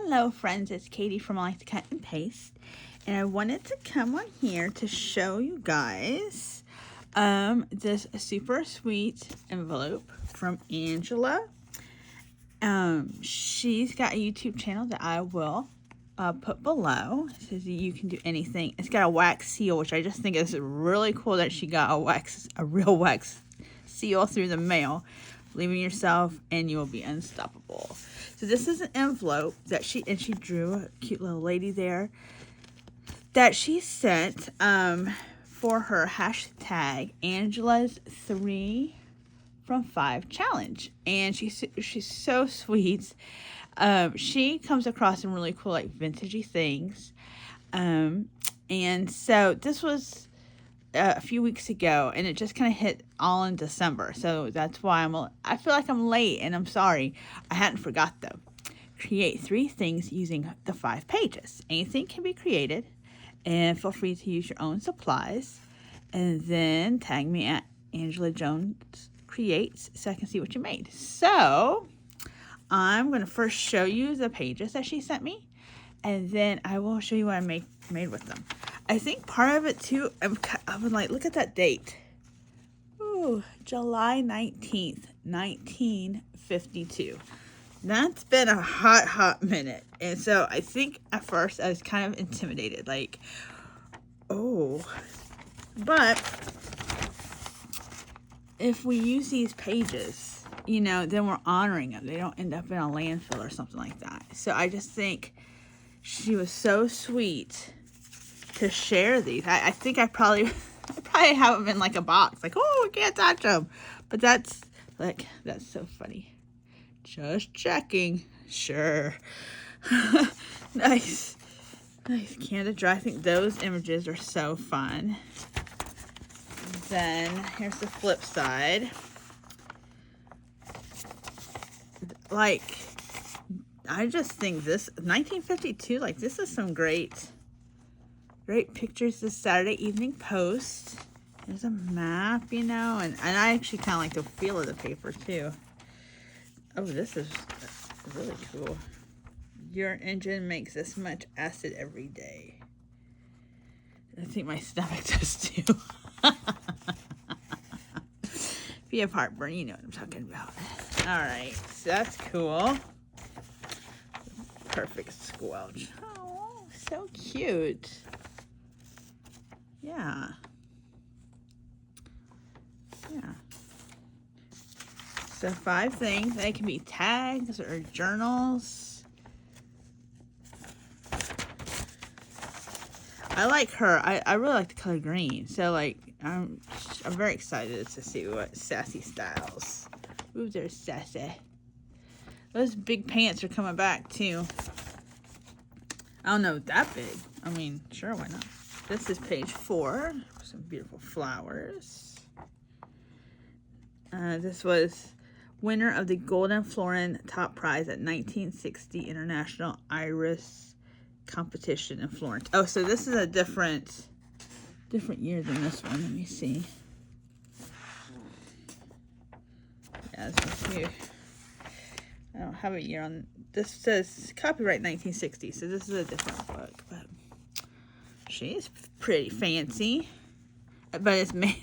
Hello friends, it's Katie from I Like to Cut and Paste, and I wanted to come on here to show you guys this super sweet envelope from Angela. She's got a YouTube channel that I will put below. It says you can do anything. It's got a wax seal, which I just think is really cool that she got a real wax seal through the mail. Believe in yourself and you will be unstoppable. So this is an envelope that she drew a cute little lady there that she sent for her hashtag Angela's 3 from 5 challenge. And she's so sweet. She comes across some really cool, like, vintagey things. And so this was a few weeks ago, and it just kind of hit all in December. So that's why I feel like I'm late, and I'm sorry. I hadn't forgot, though. Create 3 things using the 5 pages. Anything can be created, and feel free to use your own supplies. And then tag me at Angela Jones Creates so I can see what you made. So I'm going to first show you the pages that she sent me, and then I will show you what I made with them. I think part of it too, I was like, look at that date. Ooh, July 19th, 1952. That's been a hot minute. And so I think at first I was kind of intimidated, like, oh. But if we use these pages, then we're honoring them. They don't end up in a landfill or something like that. So I just think she was so sweet to share these. I think I probably have them in like a box, like, oh, we can't touch them. But that's so funny. Just checking. Sure. Nice Canada Dry. I think those images are so fun. Then here's the flip side. Like, I just think this 1952, like, this is some great pictures. This Saturday Evening Post. There's a map, and I actually kind of like the feel of the paper too. Oh, this is really cool. Your engine makes this much acid every day. I think my stomach does too. If you have heartburn, you know what I'm talking about. All right, so that's cool. Perfect squelch. Oh, so cute. Yeah. So 5 things. They can be tags or journals. I like her. I really like the color green. So, like, I'm very excited to see what Sassy Styles. Ooh, there's Sassy. Those big pants are coming back too. I don't know, that big. I mean, sure, why not? This is page 4. Some beautiful flowers. This was winner of the Golden Florin Top Prize at 1960 International Iris Competition in Florence. Oh, so this is a different year than this one. Let me see. Yeah, this one's here. I don't have a year on. This says copyright 1960, so this is a different book. But she's pretty fancy. But it's made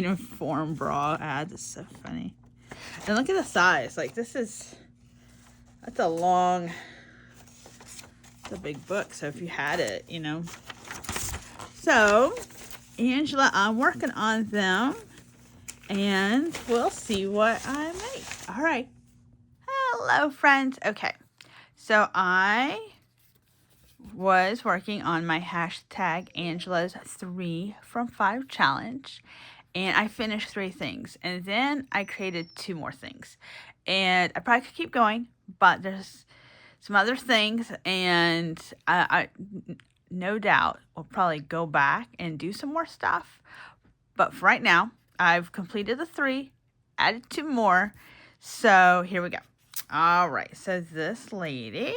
in form bra ads. It's so funny. And look at the size. Like, that's a big book. So if you had it, So, Angela, I'm working on them. And we'll see what I make. All right. Hello, friends. Okay. So I was working on my hashtag Angela's 3 from 5 challenge. And I finished 3 things. And then I created 2 more things. And I probably could keep going, but there's some other things. And I no doubt will probably go back and do some more stuff. But for right now, I've completed the 3, added 2 more. So here we go. All right. So this lady,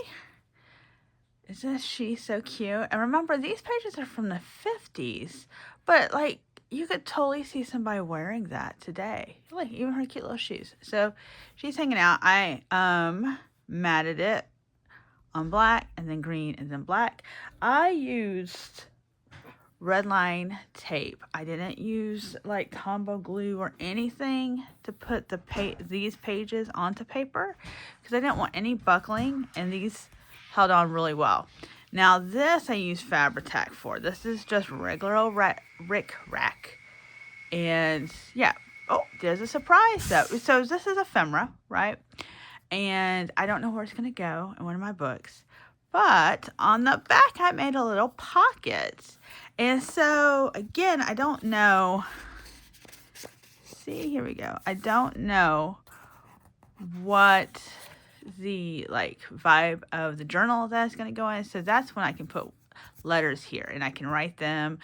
isn't she so cute? And remember, these pages are from the 50s. But, like, you could totally see somebody wearing that today. Like, even her cute little shoes. So she's hanging out. I matted it on black, and then green, and then black. I used red line tape. I didn't use like combo glue or anything to put these pages onto paper because I didn't want any buckling, and these held on really well. Now this I use Fabri-Tac for. This is just regular old Rick Rack. And yeah. Oh, there's a surprise though. So this is ephemera, right? And I don't know where it's going to go in one of my books. But on the back, I made a little pocket. And so, again, I don't know. See, here we go. I don't know what the, like, vibe of the journal that's going to go in. So that's when I can put letters here and I can write them.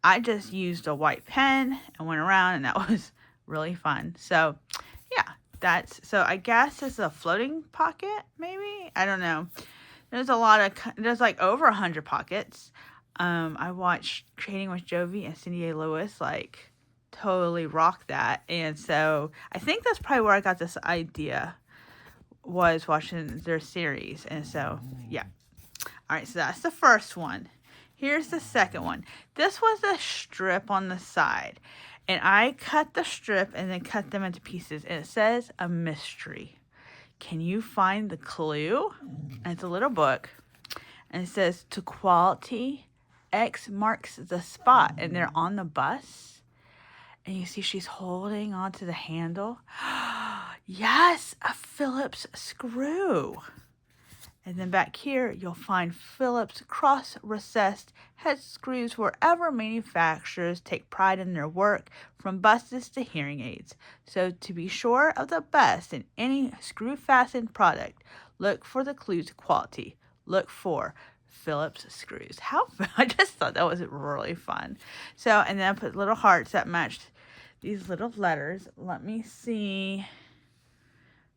I just used a white pen and went around, and that was really fun. So, yeah. So I guess it's a floating pocket, maybe? I don't know. There's like over 100 pockets. I watched Creating with Jovi and Cindy A. Lewis, like, totally rock that. And so I think that's probably where I got this idea, was watching their series. And so, yeah. All right, so that's the first one. Here's the second one. This was a strip on the side. And I cut the strip and then cut them into pieces. And it says a mystery. Can you find the clue? And it's a little book. And it says, to quality, X marks the spot. And they're on the bus. And you see she's holding onto the handle. Yes, a Phillips screw. And then back here, you'll find Phillips cross-recessed head screws wherever manufacturers take pride in their work, from buses to hearing aids. So to be sure of the best in any screw-fastened product, look for the clue to quality. Look for Phillips screws. I just thought that was really fun. So, and then I put little hearts that matched these little letters. Let me see.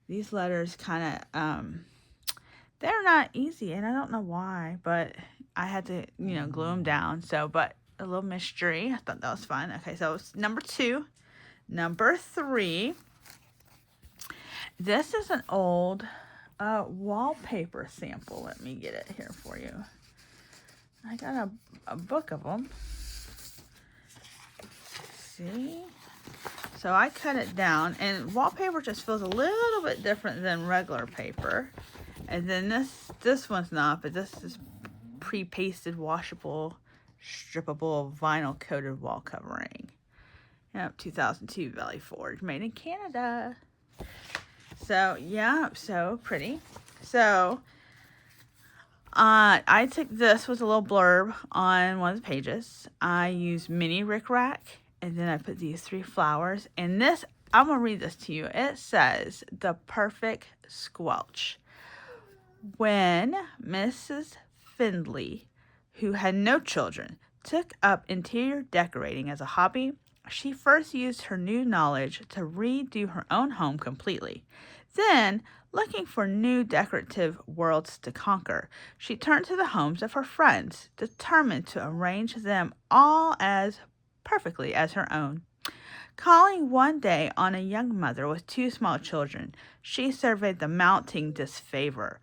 These letters kind of, they're not easy, and I don't know why, but I had to, glue them down. So, but a little mystery. I thought that was fun. Okay, so it's number 2. Number 3. This is an old wallpaper sample. Let me get it here for you. I got a book of them. See? So I cut it down, and wallpaper just feels a little bit different than regular paper. And then this one's not, but this is pre-pasted, washable, strippable, vinyl-coated wall covering. Yep, 2002 Valley Forge, made in Canada. So, yeah, so pretty. So, I took this with a little blurb on one of the pages. I used mini Rick Rack, and then I put these 3 flowers. And this, I'm going to read this to you. It says, the perfect squelch. When Mrs. Findlay, who had no children, took up interior decorating as a hobby, she first used her new knowledge to redo her own home completely. Then, looking for new decorative worlds to conquer, she turned to the homes of her friends, determined to arrange them all as perfectly as her own. Calling one day on a young mother with 2 small children, she surveyed with mounting disfavor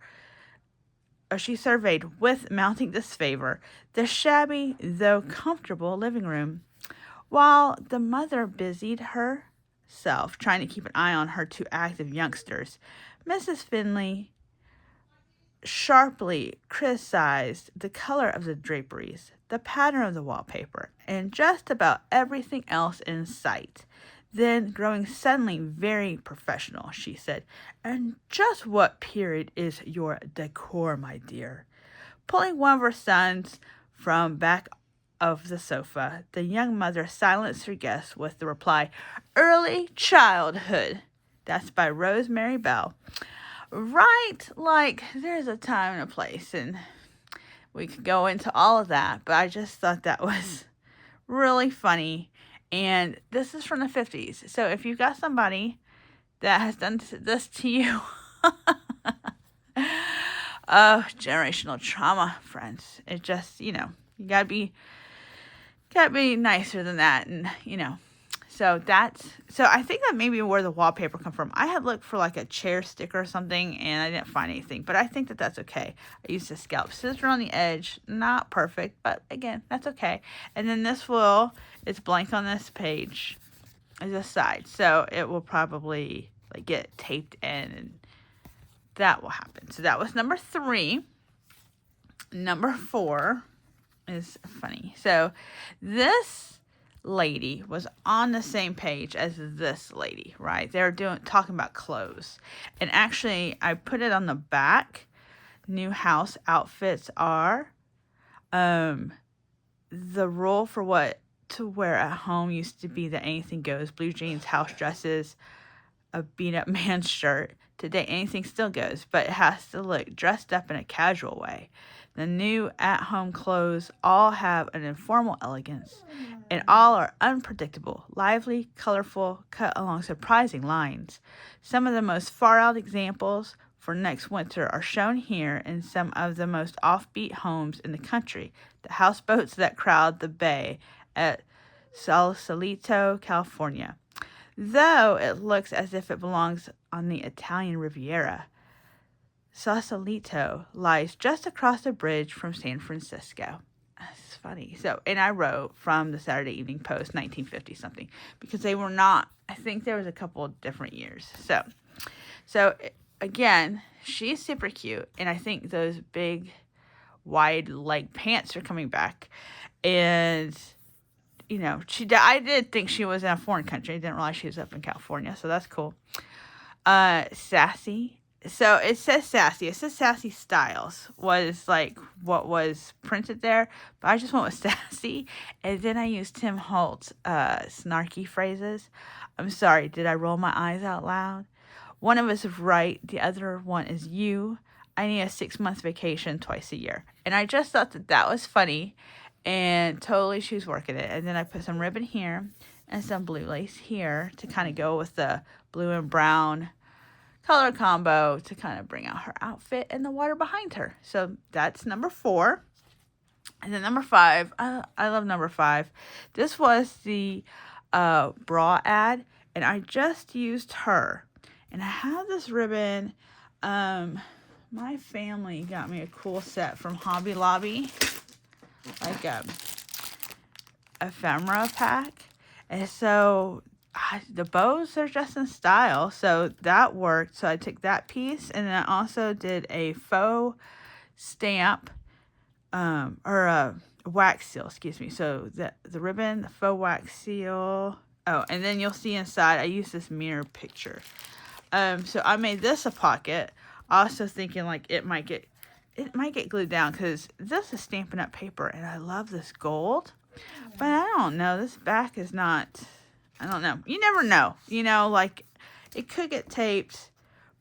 the shabby though comfortable living room. While the mother busied herself trying to keep an eye on her 2 active youngsters, Mrs. Findlay sharply criticized the color of the draperies, the pattern of the wallpaper, and just about everything else in sight. Then, growing suddenly very professional, she said, "And just what period is your decor, my dear?" Pulling one of her sons from back of the sofa, the young mother silenced her guest with the reply, "Early childhood." That's by Rosemary Bell. Right, like, there's a time and a place, and we could go into all of that, but I just thought that was really funny. And this is from the 50s. So if you've got somebody that has done this to you, generational trauma, friends. It just, you gotta be nicer than that. And, So I think that maybe where the wallpaper come from. I had looked for like a chair sticker or something and I didn't find anything, but I think that that's okay. I used a scallop scissor on the edge, not perfect, but again, that's okay. And then this it's blank on this page as a side, so it will probably like get taped in and that will happen. So that was number 3. Number 4 is funny. So this lady was on the same page as this lady, right? They're talking about clothes. And actually, I put it on the back. New house outfits are the rule for what to wear at home used to be that anything goes. Blue jeans, house dresses, a beat-up man's shirt. Today, anything still goes, but it has to look dressed up in a casual way. The new at-home clothes all have an informal elegance, and all are unpredictable, lively, colorful, cut along surprising lines. Some of the most far-out examples for next winter are shown here in some of the most offbeat homes in the country, the houseboats that crowd the bay at Sausalito, California, though it looks as if it belongs on the Italian Riviera. Sausalito lies just across the bridge from San Francisco. That's funny. So, and I wrote from the Saturday Evening Post, 1950 something, because they were not, I think there was a couple of different years. So again, she's super cute, and I think those big, wide leg pants are coming back, and you know, I did think she was in a foreign country. I didn't realize she was up in California, so that's cool. Sassy. So it says sassy. It says Sassy Styles was like what was printed there, but I just went with sassy. And then I used Tim Holtz snarky phrases. I'm sorry, did I roll my eyes out loud? One of us is right. The other one is you. I need a 6-month vacation twice a year. And I just thought that was funny. And totally she was working it. And then I put some ribbon here and some blue lace here to kind of go with the blue and brown color combo to kind of bring out her outfit and the water behind her. So that's number 4. And then number 5, I love number 5. This was the bra ad, and I just used her. And I have this ribbon. My family got me a cool set from Hobby Lobby, like a ephemera pack. And so the bows are just in style, so that worked. So I took that piece, and then I also did a faux stamp, or a wax seal, excuse me. So the ribbon, the faux wax seal. Oh, and then you'll see inside, I used this mirror picture. So I made this a pocket, also thinking like it might get glued down because this is Stampin' Up! Paper, and I love this gold. But I don't know, this back is not, I don't know. You never know. You know, like, it could get taped,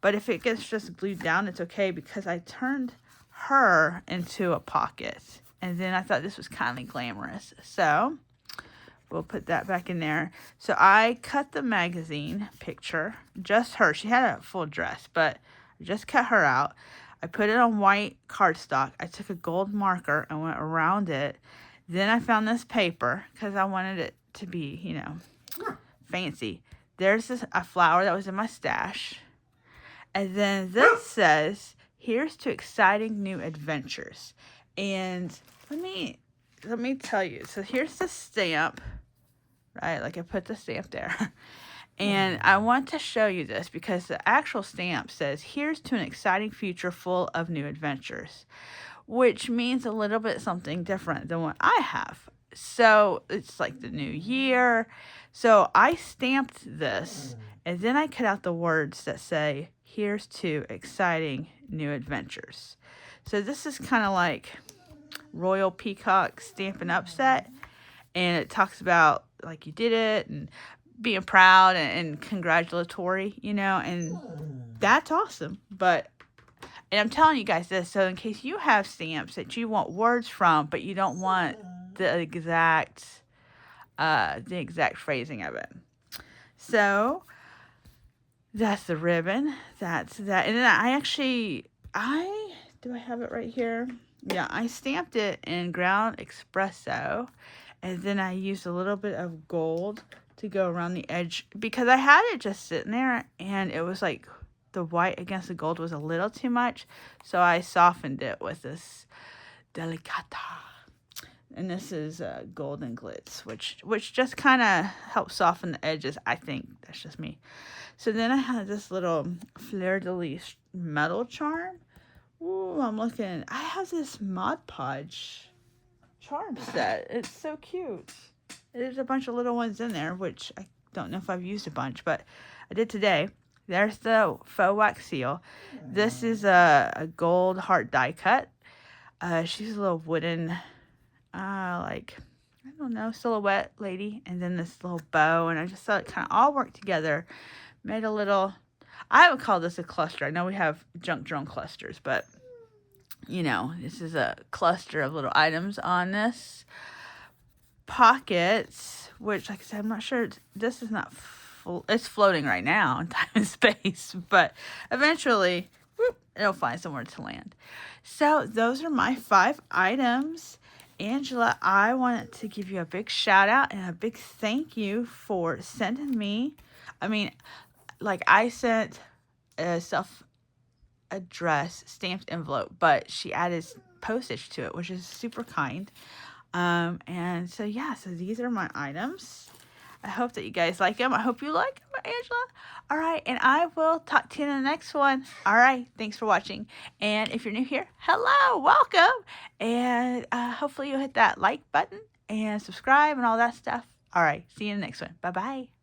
but if it gets just glued down, it's okay because I turned her into a pocket. And then I thought this was kind of glamorous. So, we'll put that back in there. So, I cut the magazine picture, just her. She had a full dress, but I just cut her out. I put it on white cardstock. I took a gold marker and went around it. Then I found this paper because I wanted it to be, you know, fancy. There's a flower that was in my stash. And then this says, here's to exciting new adventures. And let me tell you. So here's the stamp, right? Like I put the stamp there. And I want to show you this because the actual stamp says, here's to an exciting future full of new adventures, which means a little bit something different than what I have. So it's like the new year. So I stamped this, and then I cut out the words that say, here's to exciting new adventures. So this is kind of like Royal Peacock Stampin' Up! Set, and it talks about like you did it and being proud and congratulatory, you know, and that's awesome. But, and I'm telling you guys this, so in case you have stamps that you want words from, but you don't want the exact phrasing of it. So that's the ribbon. That's that. And then do I have it right here? Yeah, I stamped it in ground espresso, and then I used a little bit of gold to go around the edge because I had it just sitting there and it was like the white against the gold was a little too much. So I softened it with this Delicata. And this is Golden Glitz, which just kind of helps soften the edges. I think that's just me. So then I had this little Fleur de Lis metal charm. Ooh, I'm looking. I have this Mod Podge charm set. It's so cute. There's a bunch of little ones in there, which I don't know if I've used a bunch, but I did today. There's the faux wax seal. This is a gold heart die cut. She's a little wooden, like, I don't know, silhouette lady. And then this little bow. And I just thought it kind of all worked together. Made a little, I would call this a cluster. I know we have junk drone clusters, but, you know, this is a cluster of little items on this. Pockets, which, like I said, I'm not sure. This is not it's floating right now in time and space, but eventually whoop, it'll find somewhere to land. So those are my 5 items. Angela, I wanted to give you a big shout out and a big thank you for sending me. I mean, like, I sent a self-addressed stamped envelope, but she added postage to it, which is super kind. And so, yeah, so these are my items. I hope that you guys like them. I hope you like them, Angela. All right, and I will talk to you in the next one. All right, thanks for watching. And if you're new here, hello, welcome. And hopefully you'll hit that like button and subscribe and all that stuff. All right, see you in the next one. Bye-bye.